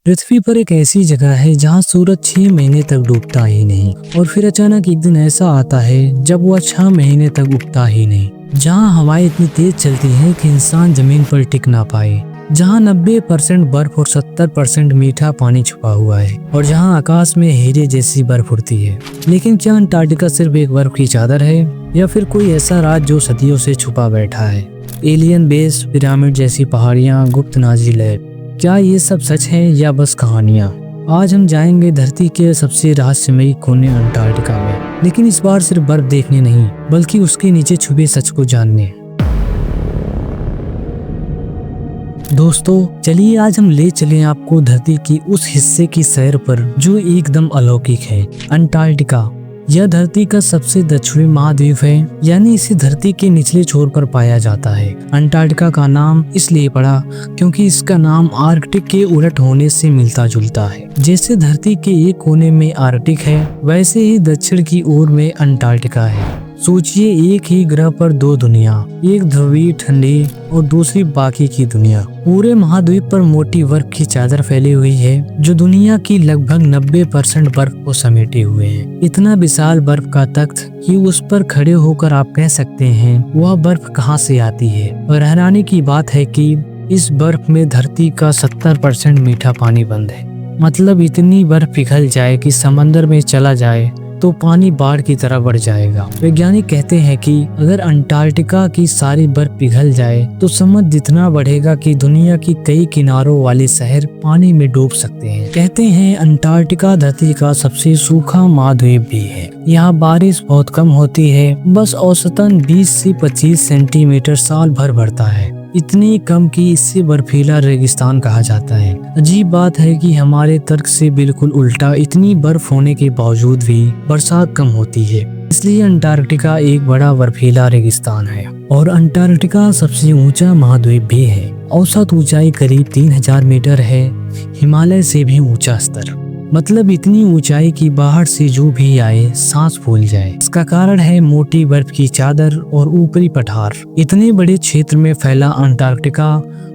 पृथ्वी पर एक ऐसी जगह है जहां सूरज 6 महीने तक डूबता ही नहीं और फिर अचानक एक दिन ऐसा आता है जब वह 6 महीने तक उगता ही नहीं। जहां हवाएं इतनी तेज चलती हैं कि इंसान जमीन पर टिक ना पाए, जहां 90% बर्फ और 70% मीठा पानी छुपा हुआ है और जहां आकाश में हीरे जैसी बर्फ उड़ती है। लेकिन क्या अंटार्कटिका सिर्फ एक बर्फ की चादर है या फिर कोई ऐसा राज जो सदियों से छुपा बैठा है? एलियन बेस, पिरामिड जैसी पहाड़ियां, गुप्त नाजी लैब, क्या ये सब सच है या बस कहानियां? आज हम जाएंगे धरती के सबसे रहस्यमयी कोने अंटार्कटिका में, लेकिन इस बार सिर्फ बर्फ देखने नहीं बल्कि उसके नीचे छुपे सच को जानने। दोस्तों चलिए आज हम ले चलें आपको धरती की उस हिस्से की सैर पर जो एकदम अलौकिक है। अंटार्कटिका यह धरती का सबसे दक्षिणी महाद्वीप है, यानी इसे धरती के निचले छोर पर पाया जाता है। अंटार्कटिका का नाम इसलिए पड़ा क्योंकि इसका नाम आर्कटिक के उलट होने से मिलता जुलता है। जैसे धरती के एक कोने में आर्कटिक है, वैसे ही दक्षिण की ओर में अंटार्कटिका है। सोचिए एक ही ग्रह पर दो दुनिया, एक ध्रुवीय ठंडी और दूसरी बाकी की दुनिया। पूरे महाद्वीप पर मोटी बर्फ की चादर फैली हुई है जो दुनिया की लगभग 90% बर्फ को समेटे हुए है। इतना विशाल बर्फ का तख्त कि उस पर खड़े होकर आप कह सकते हैं वह बर्फ कहाँ से आती है। और हैरानी की बात है कि इस बर्फ में धरती का 70% मीठा पानी बंद है। मतलब इतनी बर्फ पिघल जाए कि समंदर में चला जाए तो पानी बाढ़ की तरह बढ़ जाएगा। वैज्ञानिक कहते हैं कि अगर अंटार्कटिका की सारी बर्फ पिघल जाए तो समुद्र इतना बढ़ेगा कि दुनिया की कई किनारों वाले शहर पानी में डूब सकते हैं। कहते हैं अंटार्कटिका धरती का सबसे सूखा महाद्वीप भी है। यहाँ बारिश बहुत कम होती है, बस औसतन 20 से 25 सेंटीमीटर साल भर बढ़ता है। इतनी कम कि इससे बर्फीला रेगिस्तान कहा जाता है। अजीब बात है कि हमारे तर्क से बिल्कुल उल्टा, इतनी बर्फ होने के बावजूद भी बरसात कम होती है। इसलिए अंटार्कटिका एक बड़ा बर्फीला रेगिस्तान है। और अंटार्कटिका सबसे ऊंचा महाद्वीप भी है। औसत ऊंचाई करीब 3000 मीटर है, हिमालय से भी ऊंचा स्तर। मतलब इतनी ऊंचाई की बाहर से जो भी आए सांस फूल जाए। इसका कारण है मोटी बर्फ की चादर और ऊपरी पठार। इतने बड़े क्षेत्र में फैला अंटार्कटिका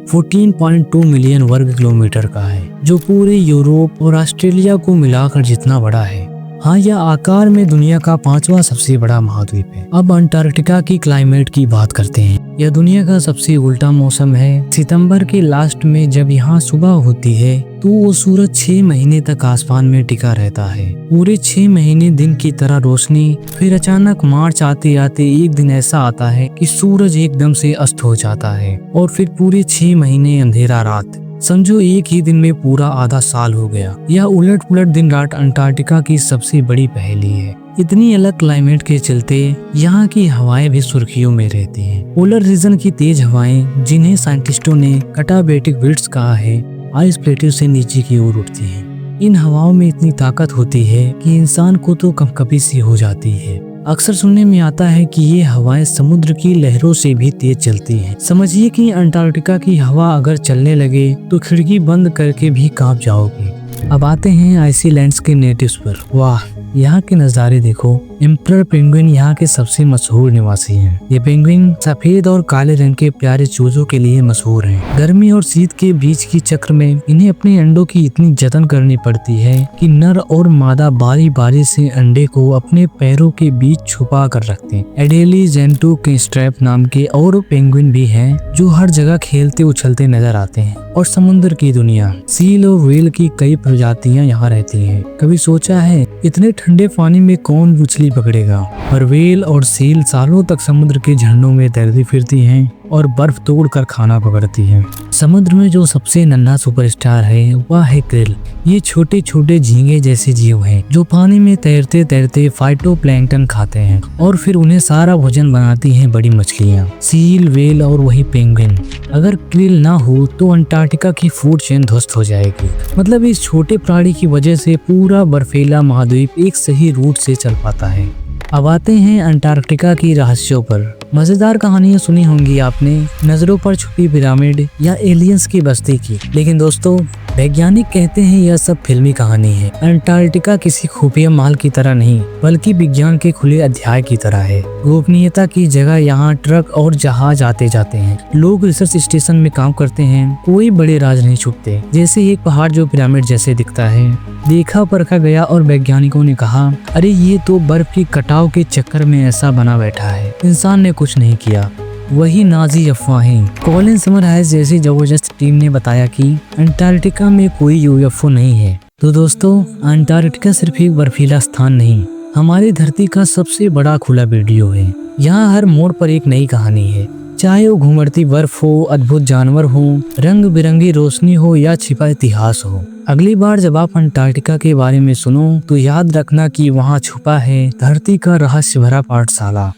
14.2 मिलियन वर्ग किलोमीटर का है, जो पूरे यूरोप और ऑस्ट्रेलिया को मिलाकर जितना बड़ा है। हाँ, यह आकार में दुनिया का 5वां सबसे बड़ा महाद्वीप है। अब अंटार्कटिका की क्लाइमेट की बात करते हैं। यह दुनिया का सबसे उल्टा मौसम है। सितंबर के लास्ट में जब यहाँ सुबह होती है तो वो सूरज 6 महीने तक आसमान में टिका रहता है। पूरे 6 महीने दिन की तरह रोशनी। फिर अचानक मार्च आते आते एक दिन ऐसा आता है कि सूरज एकदम से अस्त हो जाता है और फिर पूरे 6 महीने अंधेरा रात। समझो एक ही दिन में पूरा आधा साल हो गया। यह उलट पुलट दिन रात अंटार्कटिका की सबसे बड़ी पहेली है। इतनी अलग क्लाइमेट के चलते यहाँ की हवाएं भी सुर्खियों में रहती हैं। पोलर रीजन की तेज हवाएं, जिन्हें साइंटिस्टों ने कटाबेटिक विंड्स कहा है, आइस प्लेटों से नीचे की ओर उठती हैं। इन हवाओं में इतनी ताकत होती है कि इंसान को तो कंपकपी सी हो जाती है। अक्सर सुनने में आता है कि ये हवाएं समुद्र की लहरों से भी तेज चलती हैं। समझिए कि अंटार्कटिका की हवा अगर चलने लगे तो खिड़की बंद करके भी कांप जाओगे। अब आते हैं आइसलैंड्स के नेटिव्स पर। वाह, यहाँ के नज़ारे देखो। एम्परर पेंगुइन यहाँ के सबसे मशहूर निवासी हैं। ये पेंगुइन सफेद और काले रंग के प्यारे चूजों के लिए मशहूर हैं। गर्मी और शीत के बीच की चक्र में इन्हें अपने अंडों की इतनी जतन करनी पड़ती है कि नर और मादा बारी बारी से अंडे को अपने पैरों के बीच छुपा कर रखते हैं। एडेली जेंटू के स्ट्रैप नाम के और पेंगुइन भी हैं जो हर जगह खेलते उछलते नजर आते हैं। और समुद्र की दुनिया, सील और व्हेल की कई प्रजातियां यहाँ रहती हैं। कभी सोचा है इतने ठंडे पानी में कौन मछली पकड़ेगा? पर व्हेल और सील सालों तक समुद्र के झरनों में तैरती फिरती हैं और बर्फ तोड़कर खाना पकड़ती हैं। समुद्र में जो सबसे नन्हा सुपरस्टार है वह है क्रिल। ये छोटे छोटे झींगे जैसे जीव हैं जो पानी में तैरते तैरते फाइटोप्लैंक्टन खाते हैं और फिर उन्हें सारा भोजन बनाती हैं बड़ी मछलियाँ, सील, व्हेल और वही पेंगुइन। अगर क्रिल ना हो तो अंटार्कटिका की फूड चेन ध्वस्त हो जाएगी। मतलब इस छोटे प्राणी की वजह से पूरा बर्फीला महाद्वीप एक सही रूट से चल पाता है। अब आते हैं अंटार्कटिका की रहस्यों पर। मजेदार कहानियां सुनी होंगी आपने, नजरों पर छुपी पिरामिड या एलियंस की बस्ती की। लेकिन दोस्तों वैज्ञानिक कहते हैं यह सब फिल्मी कहानी है। अंटार्कटिका किसी खुफिया महल की तरह नहीं बल्कि विज्ञान के खुले अध्याय की तरह है। गोपनीयता की जगह यहाँ ट्रक और जहाज आते जाते हैं। लोग रिसर्च स्टेशन में काम करते हैं। कोई बड़े राज नहीं छुपते। जैसे एक पहाड़ जो पिरामिड जैसे दिखता है, देखा परखा गया और वैज्ञानिकों ने कहा अरे ये तो बर्फ की कटाव के चक्कर में ऐसा बना बैठा है, इंसान ने कुछ नहीं किया। वही नाजी अफवाहें। कॉलिन समरहाइज जैसी जबरदस्त टीम ने बताया कि अंटार्कटिका में कोई यूएफओ नहीं है। तो दोस्तों, अंटार्कटिका सिर्फ एक बर्फीला स्थान नहीं, हमारी धरती का सबसे बड़ा खुला वीडियो है। यहाँ हर मोड़ पर एक नई कहानी है, चाहे वो घुमड़ती बर्फ हो, अद्भुत जानवर हो, रंग बिरंगी रोशनी हो या छिपा इतिहास हो। अगली बार जब आप अंटार्कटिका के बारे में सुनो तो याद रखना कि वहाँ छुपा है धरती का रहस्य भरा पाठशाला।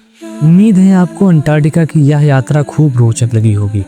उम्मीद है आपको अंटार्कटिका की यह यात्रा खूब रोचक लगी होगी।